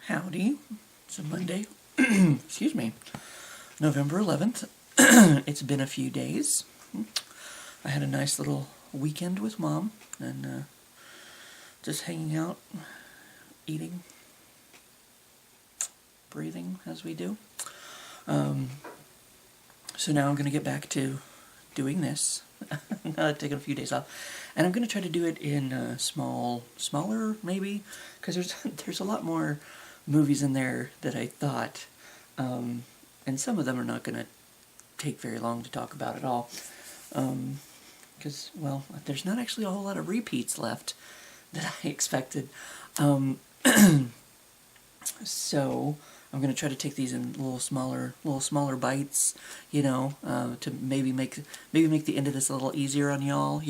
Howdy. It's a Monday. Excuse me. November 11th. It's been a few days. I had a nice little weekend with Mom and just hanging out, eating, breathing as we do. So now I'm going to get back to doing this. Now I've taken a few days off. And I'm going to try to do it in smaller, maybe, because there's a lot more movies in there that I thought, and some of them are not going to take very long to talk about at all, because, well, there's not actually a whole lot of repeats left that I expected, so I'm going to try to take these in little smaller bites, to maybe make the end of this a little easier on y'all,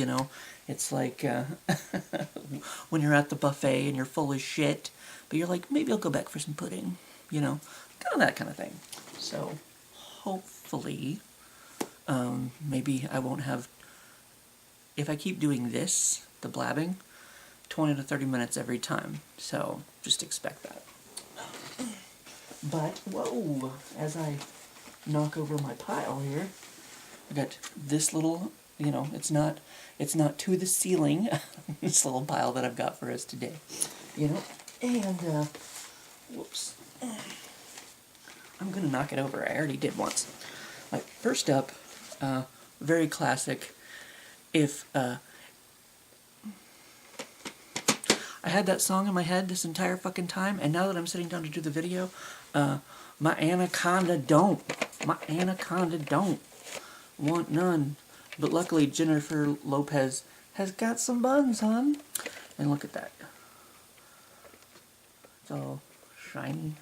It's like when you're at the buffet and you're full of shit, but you're like, maybe I'll go back for some pudding, kind of that kind of thing. So hopefully, maybe I won't have, if I keep doing this, the blabbing, 20 to 30 minutes every time. So just expect that. But, whoa, as I knock over my pile here, I got this little, it's not to the ceiling, this little pile that I've got for us today, and, whoops, I'm gonna knock it over. I already did once. Like, first up, very classic, if, I had that song in my head this entire fucking time, and now that I'm sitting down to do the video, my Anaconda don't want none. But luckily, Jennifer Lopez has got some buns, hon. And look at that. It's all shiny.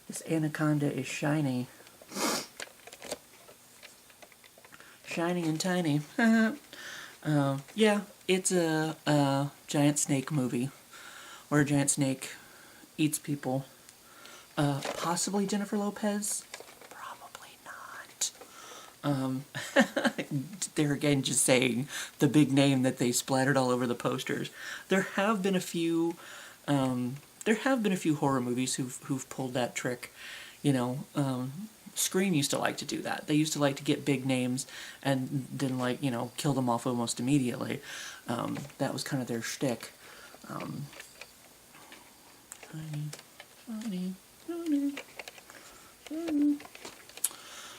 This Anaconda is shiny. Shiny and tiny. Yeah, it's a giant snake movie. Where a giant snake eats people. Possibly Jennifer Lopez? Probably not. There again, just saying the big name that they splattered all over the posters. There have been a few horror movies who've pulled that trick. Scream used to like to do that. They used to like to get big names and then, kill them off almost immediately. That was kind of their shtick.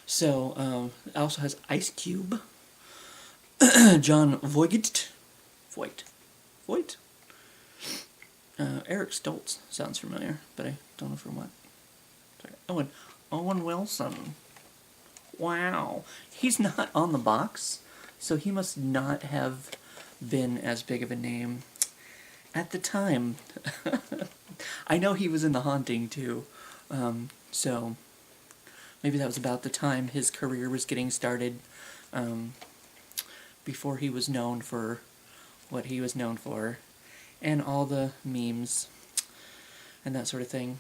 So, it also has Ice Cube, John Voight, Eric Stoltz sounds familiar, but I don't know from what. Sorry. Owen Wilson. Wow. He's not on the box, so he must not have been as big of a name at the time. I know he was in The Haunting, too, so maybe that was about the time his career was getting started, before he was known for what he was known for, and all the memes and that sort of thing.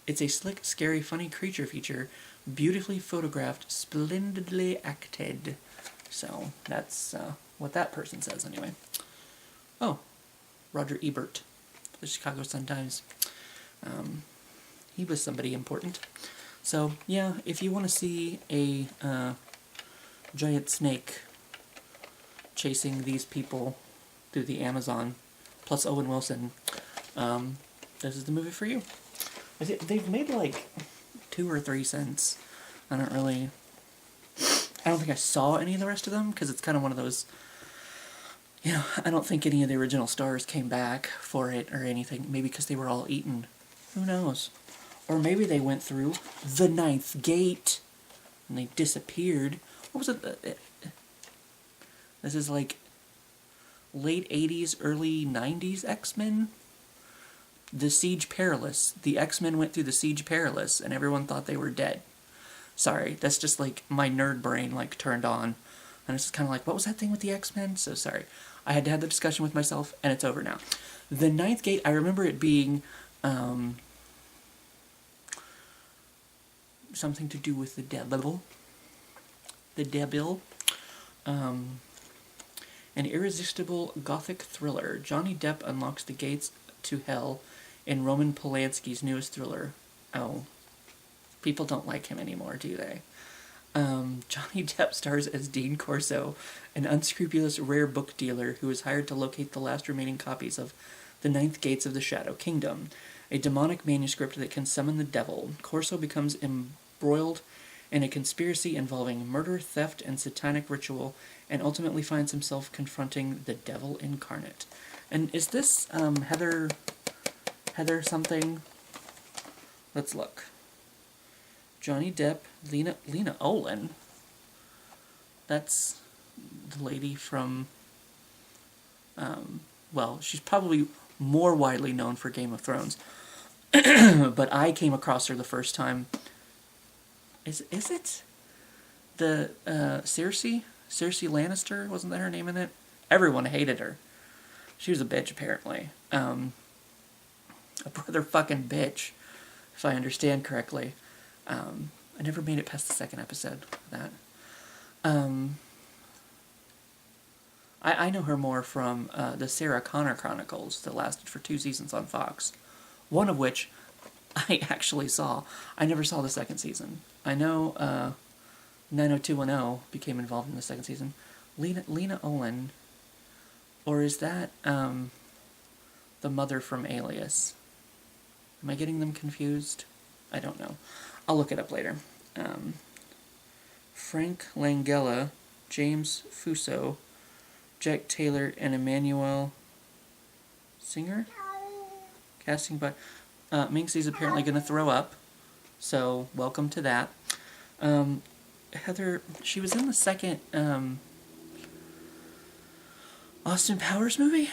It's a slick, scary, funny creature feature, beautifully photographed, splendidly acted. So that's what that person says anyway. Oh, Roger Ebert, the Chicago Sun-Times. He was somebody important. So, yeah, if you want to see a giant snake chasing these people through the Amazon, plus Owen Wilson, this is the movie for you. They've made like 2 or 3 cents. I don't think I saw any of the rest of them, because it's kind of one of those, I don't think any of the original stars came back for it or anything. Maybe because they were all eaten. Who knows? Or maybe they went through the 9th gate and they disappeared. What was it? This is like late 80s, early 90s X-Men? The Siege Perilous. The X-Men went through the Siege Perilous and everyone thought they were dead. Sorry, that's just like my nerd brain turned on. And it's just kind of like, what was that thing with the X-Men? So sorry. I had to have the discussion with myself, and it's over now. The 9th gate, I remember it being something to do with the devil. An irresistible gothic thriller. Johnny Depp unlocks the gates to hell in Roman Polanski's newest thriller. Oh, people don't like him anymore, do they? Johnny Depp stars as Dean Corso, an unscrupulous rare book dealer who is hired to locate the last remaining copies of The Ninth Gates of the Shadow Kingdom, a demonic manuscript that can summon the devil. Corso becomes embroiled in a conspiracy involving murder, theft, and satanic ritual, and ultimately finds himself confronting the devil incarnate. And is this Heather something? Let's look. Johnny Depp, Lena Olin. That's the lady from, well, she's probably more widely known for Game of Thrones. But I came across her the first time. Is it the Cersei Lannister? Wasn't that her name in it? Everyone hated her. She was a bitch, apparently. A brother fucking bitch, if I understand correctly. I never made it past the second episode of that. I know her more from the Sarah Connor Chronicles that lasted for 2 seasons on Fox. One of which I actually saw. I never saw the second season. I know 90210 became involved in the second season. Lena Olin, or is that the mother from Alias? Am I getting them confused? I don't know. I'll look it up later. Frank Langella, James Fuso, Jack Taylor, and Emmanuel Singer? Casting by... Minxie's apparently going to throw up, so welcome to that. Heather, she was in the second Austin Powers movie?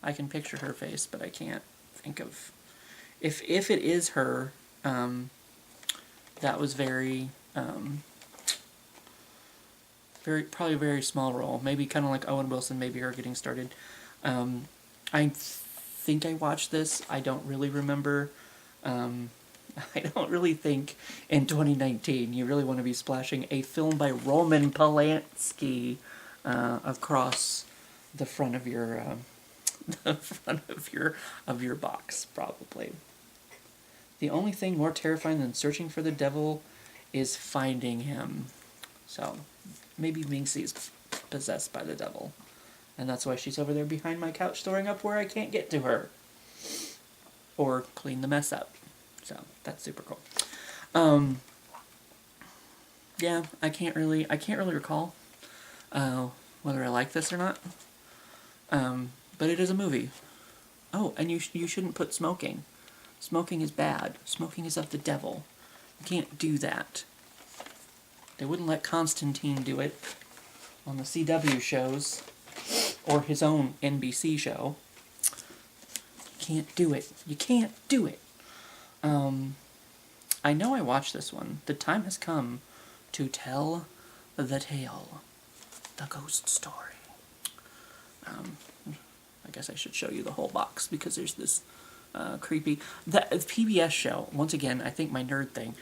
I can picture her face, but I can't think of... If it is her, that was probably a very small role. Maybe kind of like Owen Wilson, maybe her getting started. I think I watched this. I don't really remember. I don't really think in 2019 you really want to be splashing a film by Roman Polanski across the front of your box, probably. The only thing more terrifying than searching for the devil is finding him. So maybe Minxie's possessed by the devil. And that's why she's over there behind my couch storing up where I can't get to her. Or clean the mess up. So that's super cool. Yeah, I can't really recall whether I like this or not. But it is a movie. Oh, and you shouldn't put smoking. Smoking is bad. Smoking is of the devil. You can't do that. They wouldn't let Constantine do it on the CW shows or his own NBC show. You can't do it. You can't do it. I know I watched this one. The time has come to tell the tale. The ghost story. I guess I should show you the whole box because there's this creepy... The PBS show, once again, I think my nerd thing.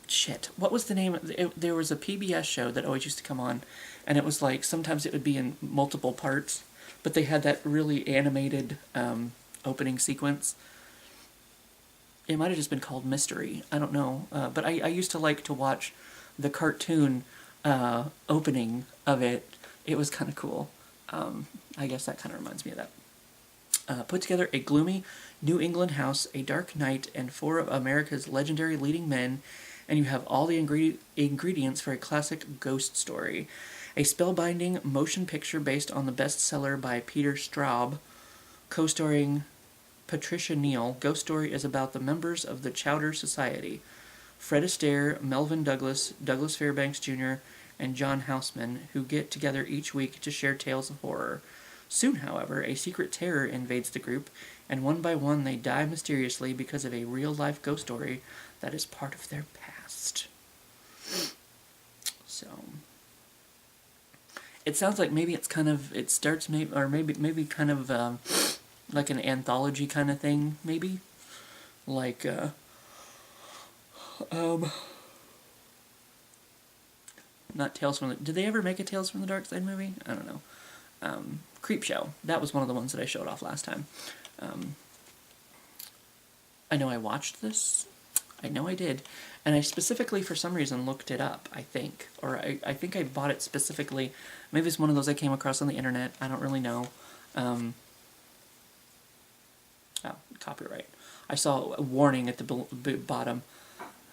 Shit. What was the name? There was a PBS show that always used to come on, and it was like, sometimes it would be in multiple parts, but they had that really animated opening sequence. It might have just been called Mystery. I don't know. But I used to like to watch the cartoon opening of it. It was kind of cool. I guess that kind of reminds me of that. Put together a gloomy New England house, a dark night, and 4 of America's legendary leading men, and you have all the ingredients for a classic ghost story. A spellbinding motion picture based on the bestseller by Peter Straub, co-starring Patricia Neal. Ghost Story is about the members of the Chowder Society. Fred Astaire, Melvin Douglas, Douglas Fairbanks Jr., and John Houseman, who get together each week to share tales of horror. Soon, however, a secret terror invades the group, and one by one they die mysteriously because of a real-life ghost story that is part of their past. So, it sounds like maybe it's kind of, it starts maybe kind of like an anthology kind of thing, maybe? Like, not Tales from the... Did they ever make a Tales from the Dark Side movie? I don't know. Creepshow. That was one of the ones that I showed off last time. I know I watched this. I know I did. And I specifically, for some reason, looked it up, I think. Or I think I bought it specifically. Maybe it's one of those I came across on the internet. I don't really know. Oh, copyright. I saw a warning at the bottom.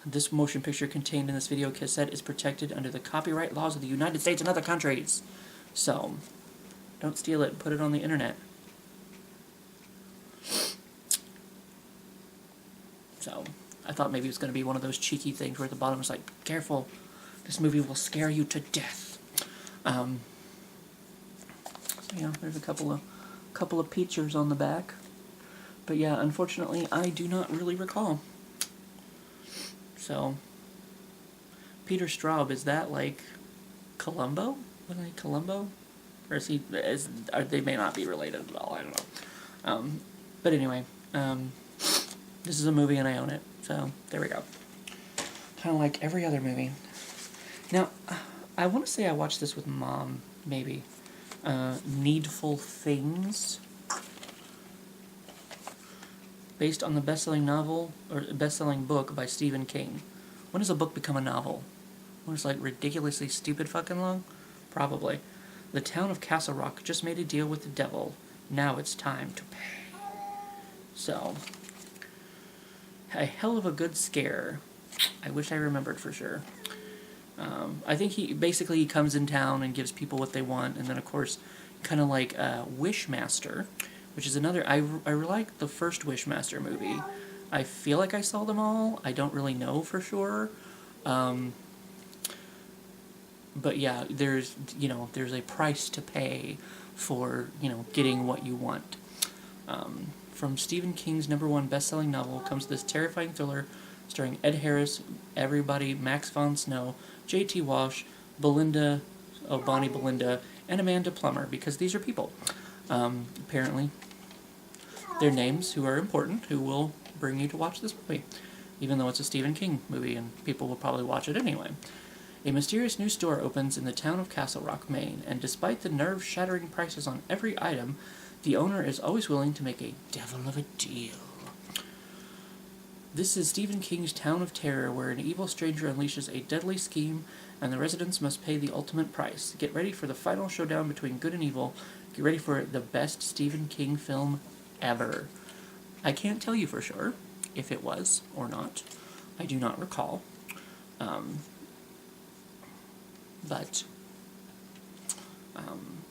This motion picture contained in this video cassette is protected under the copyright laws of the United States and other countries. So, don't steal it and put it on the internet. So, I thought maybe it was going to be one of those cheeky things where at the bottom it's like, careful, this movie will scare you to death. So yeah, there's a couple of pictures on the back. But yeah, unfortunately, I do not really recall. So, Peter Straub, is that like Columbo? Was I Columbo? Or is he? They may not be related at all. I don't know. But anyway, this is a movie and I own it. So there we go. Kind of like every other movie. Now, I want to say I watched this with Mom. Maybe. Needful Things. Based on the best-selling novel, or best-selling book by Stephen King. When does a book become a novel? When it's like ridiculously stupid fucking long? Probably. The town of Castle Rock just made a deal with the devil. Now it's time to pay. So, a hell of a good scare. I wish I remembered for sure. I think he comes in town and gives people what they want, and then of course, kind of like Wishmaster, which is another. I like the first Wishmaster movie. I feel like I saw them all. I don't really know for sure. But yeah, there's a price to pay for, getting what you want. From Stephen King's #1 best-selling novel comes this terrifying thriller starring Ed Harris, everybody, Max von Sydow, J.T. Walsh, Bonnie Belinda, and Amanda Plummer, because these are people. Apparently, they're names who are important, who will bring you to watch this movie, even though it's a Stephen King movie, and people will probably watch it anyway. A mysterious new store opens in the town of Castle Rock, Maine, and despite the nerve-shattering prices on every item, the owner is always willing to make a devil of a deal. This is Stephen King's Town of Terror, where an evil stranger unleashes a deadly scheme, and the residents must pay the ultimate price. Get ready for the final showdown between good and evil. Get ready for the best Stephen King film ever. I can't tell you for sure if it was or not. I do not recall. But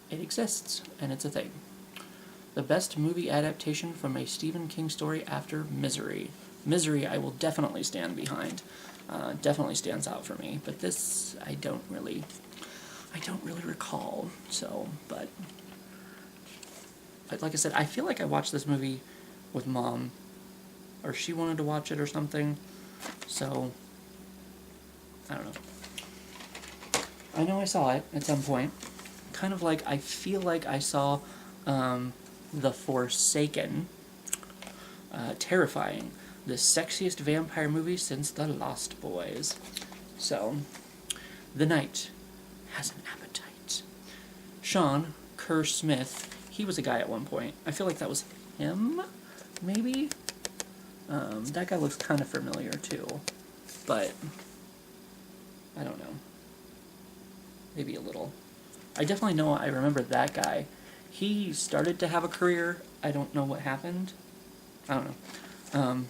it exists, and it's a thing. The best movie adaptation from a Stephen King story after Misery. Misery I will definitely stand behind. Definitely stands out for me. But this I don't really recall. So, but like I said, I feel like I watched this movie with Mom, or she wanted to watch it or something. So, I don't know. I know I saw it at some point. Kind of like, I feel like I saw The Forsaken. Terrifying. The sexiest vampire movie since The Lost Boys. So, the night has an appetite. Sean Kerr Smith, he was a guy at one point. I feel like that was him, maybe? That guy looks kind of familiar too. But, I don't know. Maybe a little. I definitely know, I remember that guy. He started to have a career. I don't know what happened. I don't know.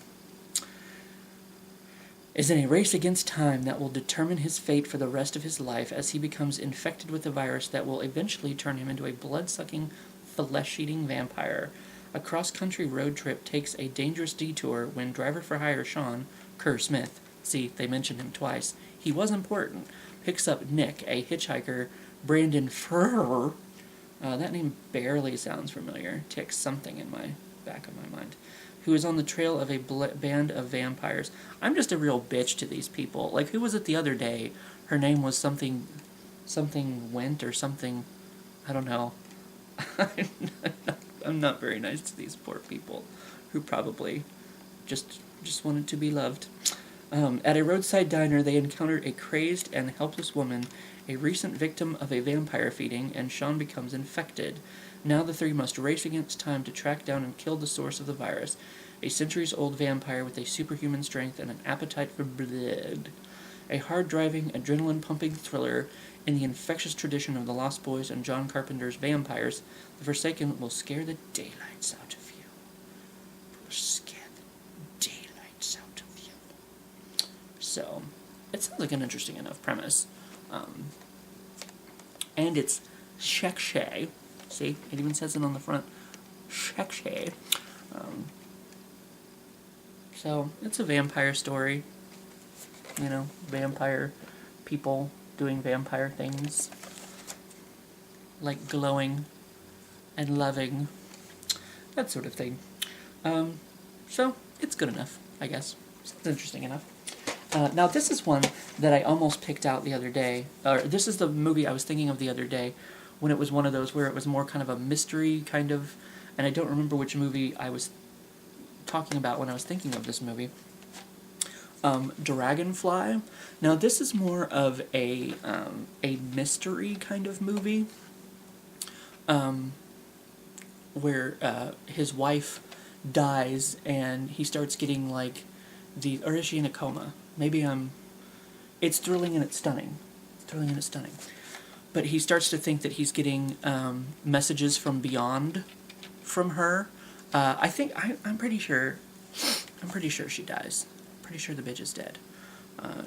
Is in a race against time that will determine his fate for the rest of his life as he becomes infected with a virus that will eventually turn him into a blood-sucking, flesh-eating vampire. A cross-country road trip takes a dangerous detour when driver-for-hire Sean Kerr Smith, see, they mentioned him twice, he was important, picks up Nick, a hitchhiker, Brandon Furr. That name barely sounds familiar. Ticks something in my back of my mind. Who is on the trail of a band of vampires. I'm just a real bitch to these people. Like, who was it the other day? Her name was something Went or something. I don't know. I'm not very nice to these poor people who probably just wanted to be loved. At a roadside diner, they encounter a crazed and helpless woman, a recent victim of a vampire feeding, and Sean becomes infected. Now the three must race against time to track down and kill the source of the virus, a centuries-old vampire with a superhuman strength and an appetite for blood. A hard-driving, adrenaline-pumping thriller in the infectious tradition of the Lost Boys and John Carpenter's Vampires, The Forsaken will scare the daylights out of you. Will scare the daylights out of you. So, it sounds like an interesting enough premise. And it's sexy. See, it even says it on the front. Sexy. So, it's a vampire story. You know, vampire people doing vampire things. Like glowing and loving. That sort of thing. So, it's good enough, I guess. Sounds interesting enough. Now, this is one that I almost picked out the other day. Or this is the movie I was thinking of the other day when it was one of those where it was more kind of a mystery kind of... And I don't remember which movie I was talking about when I was thinking of this movie. Dragonfly. Now, this is more of a mystery kind of movie, where his wife dies and he starts getting like or is she in a coma? Maybe it's thrilling and it's stunning. It's thrilling and it's stunning. But he starts to think that he's getting messages from beyond from her. I think I'm pretty sure she dies. Pretty sure the bitch is dead.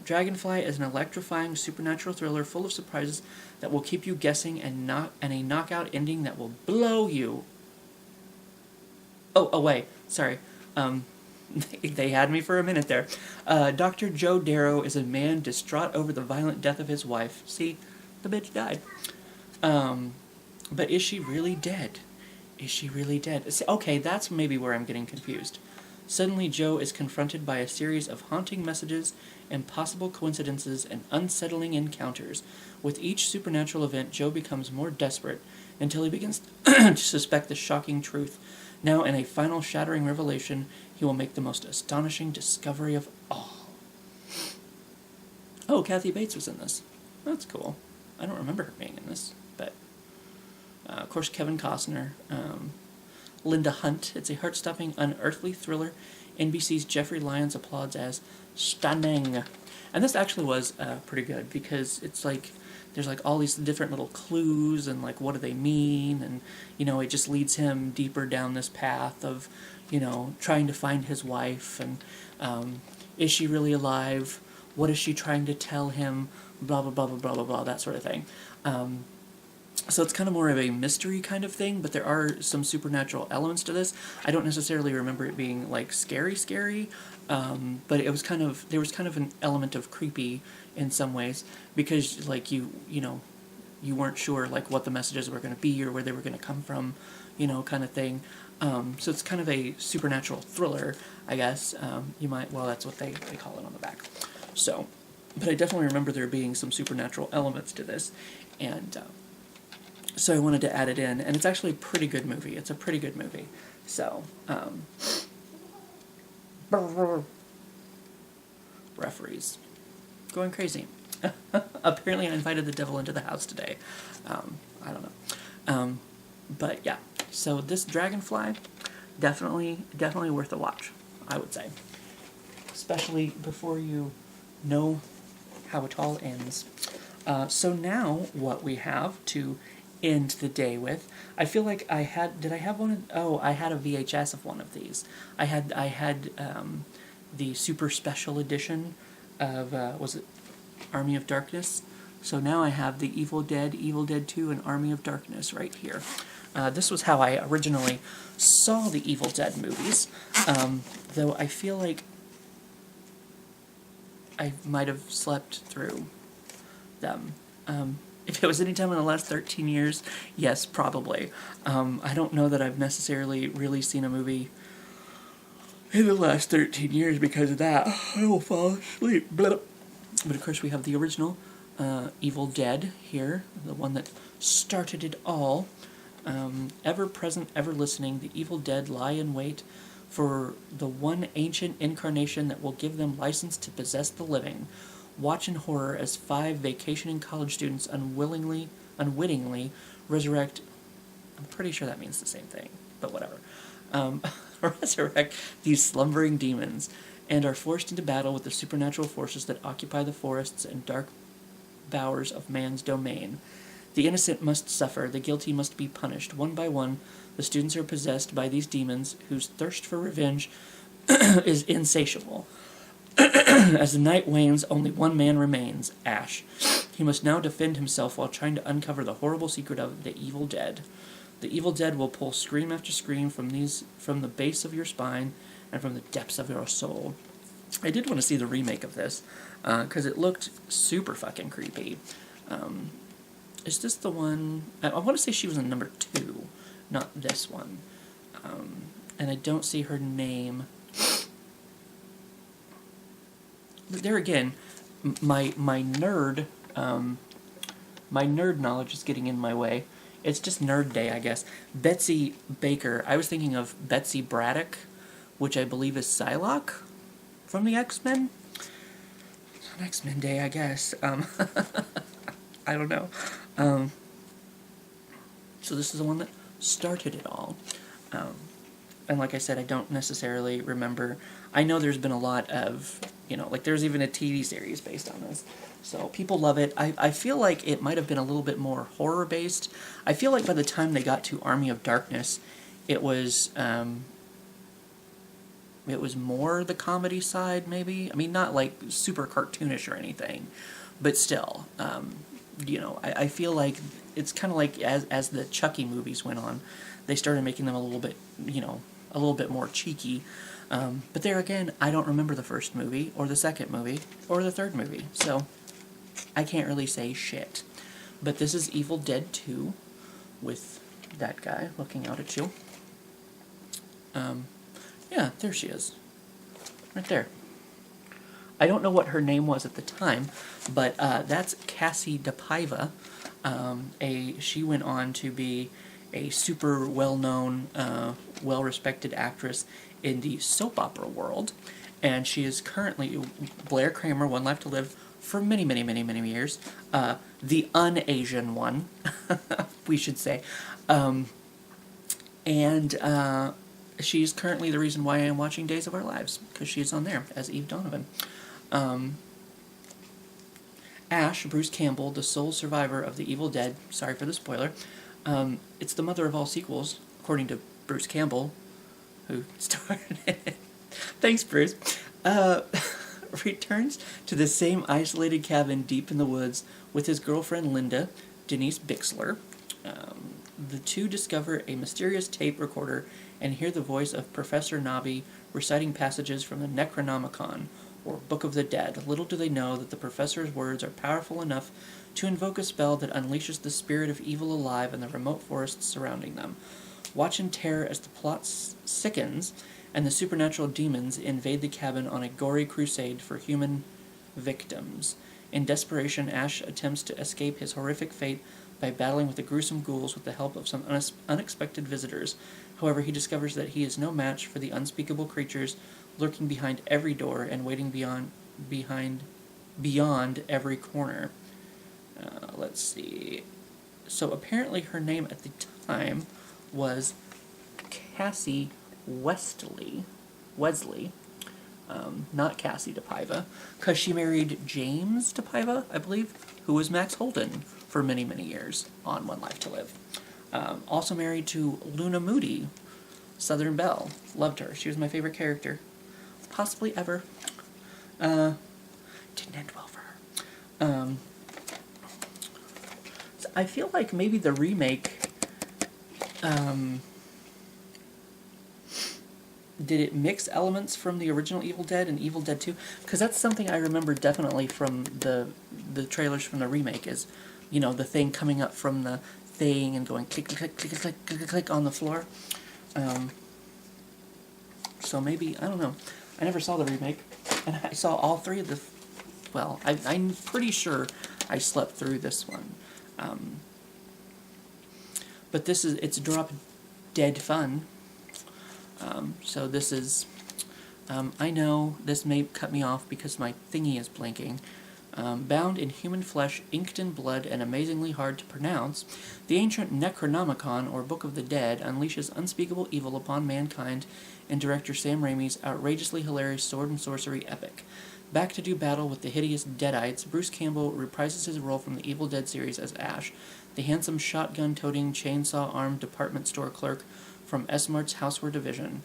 Dragonfly is an electrifying supernatural thriller full of surprises that will keep you guessing and a knockout ending that will blow you. Oh wait, sorry. They had me for a minute there. Dr. Joe Darrow is a man distraught over the violent death of his wife. See, the bitch died. But is she really dead? Is she really dead? See, okay, that's maybe where I'm getting confused. Suddenly, Joe is confronted by a series of haunting messages, impossible coincidences, and unsettling encounters. With each supernatural event, Joe becomes more desperate until he begins to suspect the shocking truth. Now, in a final shattering revelation, he will make the most astonishing discovery of all. Oh, Kathy Bates was in this. That's cool. I don't remember her being in this, but... of course, Kevin Costner. Linda Hunt. It's a heart-stopping, unearthly thriller NBC's Jeffrey Lyons applauds as stunning. And this actually was pretty good, because it's like, there's like all these different little clues, and like what do they mean, and you know, it just leads him deeper down this path of, you know, trying to find his wife, and is she really alive? What is she trying to tell him? Blah, blah, blah, blah, blah, blah, blah, that sort of thing. So it's kind of more of a mystery kind of thing, but there are some supernatural elements to this. I don't necessarily remember it being like scary, but it was there was kind of an element of creepy in some ways, because like you know, you weren't sure like what the messages were going to be or where they were going to come from, you know, kind of thing. So it's kind of a supernatural thriller, I guess. Well, that's what they call it on the back. So, but I definitely remember there being some supernatural elements to this, and so I wanted to add it in, and it's actually a pretty good movie. It's a pretty good movie. So, referees. Going crazy. Apparently I invited the devil into the house today. I don't know. But yeah, so this Dragonfly, definitely worth a watch, I would say. Especially before you know how it all ends. So now what we have to end the day with, I feel like I had a VHS of one of these. I had the super special edition of was it Army of Darkness? So now I have the Evil Dead 2, and Army of Darkness right here. This was how I originally saw the Evil Dead movies, though I feel like I might have slept through them. If it was any time in the last 13 years, yes, probably. I don't know that I've necessarily really seen a movie in the last 13 years because of that. I will fall asleep. Blah. But of course we have the original Evil Dead here, the one that started it all. Ever present, ever listening, the Evil Dead lie in wait for the one ancient incarnation that will give them license to possess the living. Watch in horror as 5 vacationing college students unwittingly resurrect. I'm pretty sure that means the same thing, but whatever. Resurrect these slumbering demons and are forced into battle with the supernatural forces that occupy the forests and dark bowers of man's domain. The innocent must suffer, the guilty must be punished. One by one, the students are possessed by these demons whose thirst for revenge is insatiable. As the night wanes, only one man remains, Ash. He must now defend himself while trying to uncover the horrible secret of the evil dead. The evil dead will pull scream after scream from the base of your spine and from the depths of your soul. I did want to see the remake of this, because it looked super fucking creepy. Is this the one... I want to say she was in number 2, not this one. And I don't see her name. There again, my nerd knowledge is getting in my way. It's just nerd day, I guess. Betsy Baker. I was thinking of Betsy Braddock, which I believe is Psylocke from the X-Men. It's on X-Men Day, I guess. I don't know. So this is the one that started it all. And like I said, I don't necessarily remember. I know there's been a lot of, like there's even a TV series based on this. So people love it. I feel like it might have been a little bit more horror-based. I feel like by the time they got to Army of Darkness, it was more the comedy side, maybe. I mean, not like super cartoonish or anything, but still, I feel like it's kind of like as the Chucky movies went on, they started making them a little bit more cheeky. But there again, I don't remember the first movie, or the second movie, or the third movie, so I can't really say shit. But this is Evil Dead 2, with that guy looking out at you. Yeah, there she is. Right there. I don't know what her name was at the time, but that's Cassie DePaiva. She went on to be a super well-known, well-respected actress in the soap opera world, and she is currently Blair Kramer, One Life to Live, for many, many, many, many years. The un-Asian one, we should say. And she's currently the reason why I am watching Days of Our Lives, because she's on there as Eve Donovan. Ash, Bruce Campbell, the sole survivor of the Evil Dead, sorry for the spoiler, it's the mother of all sequels, according to Bruce Campbell, who starred it. Thanks, Bruce. Returns to the same isolated cabin deep in the woods with his girlfriend Linda, Denise Bixler. The two discover a mysterious tape recorder and hear the voice of Professor Nabi reciting passages from the Necronomicon, or Book of the Dead. Little do they know that the professor's words are powerful enough to invoke a spell that unleashes the spirit of evil alive in the remote forests surrounding them. Watch in terror as the plot sickens and the supernatural demons invade the cabin on a gory crusade for human victims. In desperation, Ash attempts to escape his horrific fate by battling with the gruesome ghouls with the help of some unexpected visitors. However, he discovers that he is no match for the unspeakable creatures lurking behind every door and waiting beyond every corner. Let's see. So apparently her name at the time was Cassie Wesley, not Cassie DePaiva, because she married James DePaiva, I believe, who was Max Holden for many, many years on One Life to Live. Also married to Luna Moody, Southern Belle. Loved her. She was my favorite character, possibly ever. Didn't end well for her. So I feel like maybe the remake, did it mix elements from the original Evil Dead and Evil Dead 2? Because that's something I remember definitely from the trailers from the remake is, the thing coming up from the thing and going click, click, click, click, click, click, click on the floor. So maybe, I don't know. I never saw the remake, and I saw all three of the... Well, I'm pretty sure I slept through this one. But it's drop dead fun. So this is, I know this may cut me off because my thingy is blinking. Bound in human flesh, inked in blood, and amazingly hard to pronounce, the ancient Necronomicon, or Book of the Dead, unleashes unspeakable evil upon mankind in director Sam Raimi's outrageously hilarious sword and sorcery epic. Back to do battle with the hideous Deadites, Bruce Campbell reprises his role from the Evil Dead series as Ash, the handsome shotgun-toting, chainsaw-armed department store clerk from S-Mart's Houseware division.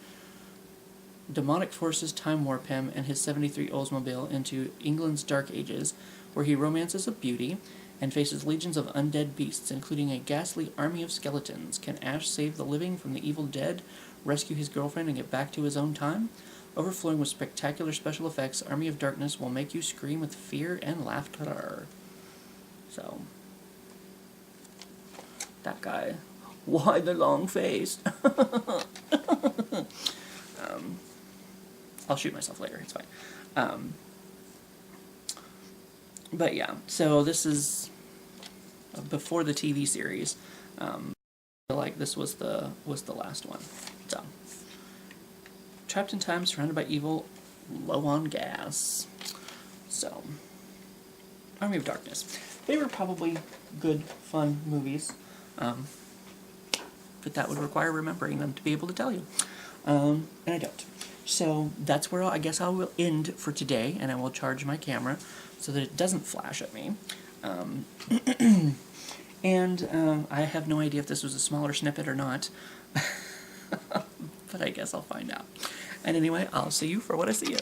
Demonic forces time warp him and his 73 Oldsmobile into England's Dark Ages, where he romances a beauty and faces legions of undead beasts, including a ghastly army of skeletons. Can Ash save the living from the evil dead, rescue his girlfriend, and get back to his own time? Overflowing with spectacular special effects, Army of Darkness will make you scream with fear and laughter. So, that guy. Why the long face? I'll shoot myself later, it's fine. But yeah, so this is before the TV series. I feel like this was the last one. So, trapped in time, surrounded by evil, low on gas. So, Army of Darkness. They were probably good, fun movies, but that would require remembering them to be able to tell you. And I don't. So that's where I guess I will end for today, and I will charge my camera so that it doesn't flash at me. And I have no idea if this was a smaller snippet or not, but I guess I'll find out. And anyway, I'll see you for what I see you.